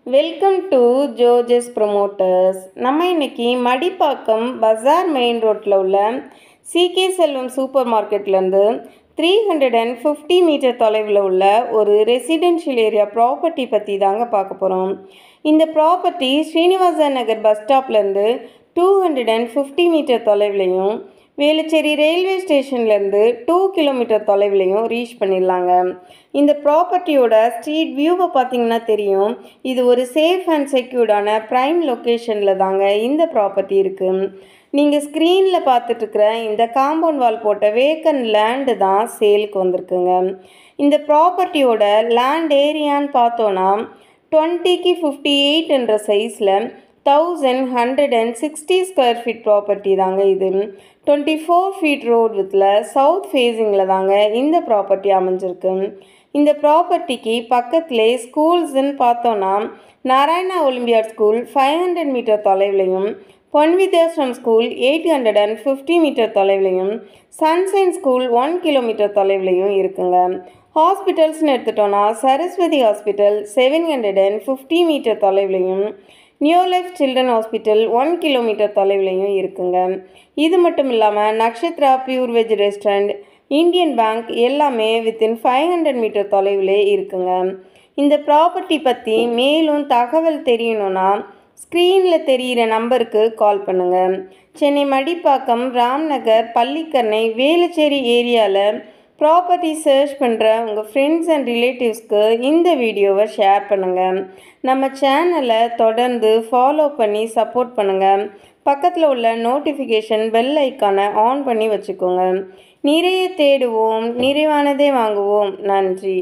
Welcome to ஜோஜஸ் promoters. நம்ம இன்னைக்கு மடிப்பாக்கம் பஜார் main ரோட்டில் உள்ள சிகே செல்வம் சூப்பர் மார்க்கெட்லேருந்து 350 மீட்டர் தொலைவில் உள்ள ஒரு ரெசிடென்ஷியல் ஏரியா ப்ராப்பர்ட்டி பற்றி தாங்க பார்க்க போகிறோம். இந்த ப்ராப்பர்ட்டி ஸ்ரீனிவாச நகர் பஸ் ஸ்டாப்லேருந்து 250 மீட்டர் தொலைவிலையும் வேலுச்சேரி ரயில்வே ஸ்டேஷன்லேருந்து 2 கிலோமீட்டர் தொலைவிலையும் ரீச் பண்ணிடலாங்க. இந்த ப்ராப்பர்ட்டியோட ஸ்ட்ரீட் வியூவை பார்த்தீங்கன்னா தெரியும். இது ஒரு சேஃப் அண்ட் செக்யூர்டான ப்ரைம் லொக்கேஷனில் தாங்க இந்த ப்ராப்பர்ட்டி இருக்குது. நீங்கள் ஸ்க்ரீனில் பார்த்துட்ருக்குற இந்த காம்பவுண்ட் வால் போட்ட வேக்கன் லேண்டு தான் சேலுக்கு வந்திருக்குங்க. இந்த ப்ராப்பர்ட்டியோட லேண்ட் ஏரியான்னு பார்த்தோன்னா 20க்கு 58 என்ற சைஸில் 1160 ஸ்கொயர் ஃபீட் ப்ராப்பர்ட்டி தாங்க இது. 24 ஃபீட் ரோடு வித்தில் சவுத் ஃபேஸிங்கில் தாங்க இந்த ப்ராப்பர்ட்டி அமைஞ்சிருக்கு. இந்த ப்ராப்பர்ட்டிக்கு பக்கத்திலே ஸ்கூல்ஸ்ன்னு பார்த்தோன்னா நாராயணா ஒலிம்பியாட் ஸ்கூல் 500 மீட்டர் தொலைவிலையும், பொன்வித்யாஸ்ரம் ஸ்கூல் 850 மீட்டர் தொலைவிலையும், சன்சைன் ஸ்கூல் 1 கிலோமீட்டர் தொலைவிலையும் இருக்குங்க. ஹாஸ்பிட்டல்ஸ்னு எடுத்துட்டோன்னா சரஸ்வதி ஹாஸ்பிட்டல் 750 மீட்டர் தொலைவிலையும், new life children hospital 1 kilometre தொலைவிலையும் இருக்குங்க. இது மட்டும் இல்லாமல் Nakshatra pure veg restaurant, Indian bank எல்லாமே வித்தின் 500 மீட்டர் தொலைவிலே இருக்குங்க. இந்த ப்ராப்பர்ட்டி பற்றி மேலும் தகவல் தெரியணுன்னா ஸ்க்ரீனில் தெரிகிற நம்பருக்கு கால் பண்ணுங்கள். சென்னை மடிப்பாக்கம், ராம்நகர், பள்ளிக்கரணை, வேலுச்சேரி ஏரியாவில் ப்ராப்பர்ட்டி சர்ச் பண்ணுற உங்கள் ஃப்ரெண்ட்ஸ் அண்ட் ரிலேட்டிவ்ஸ்க்கு இந்த வீடியோவை ஷேர் பண்ணுங்கள். நம்ம சேனலை தொடர்ந்து ஃபாலோ பண்ணி சப்போர்ட் பண்ணுங்கள். பக்கத்தில் உள்ள நோட்டிஃபிகேஷன் பெல் ஐக்கானை ஆன் பண்ணி வச்சுக்கோங்க. நிறைய தேடுவோம், நிறைவானதே வாங்குவோம். நன்றி.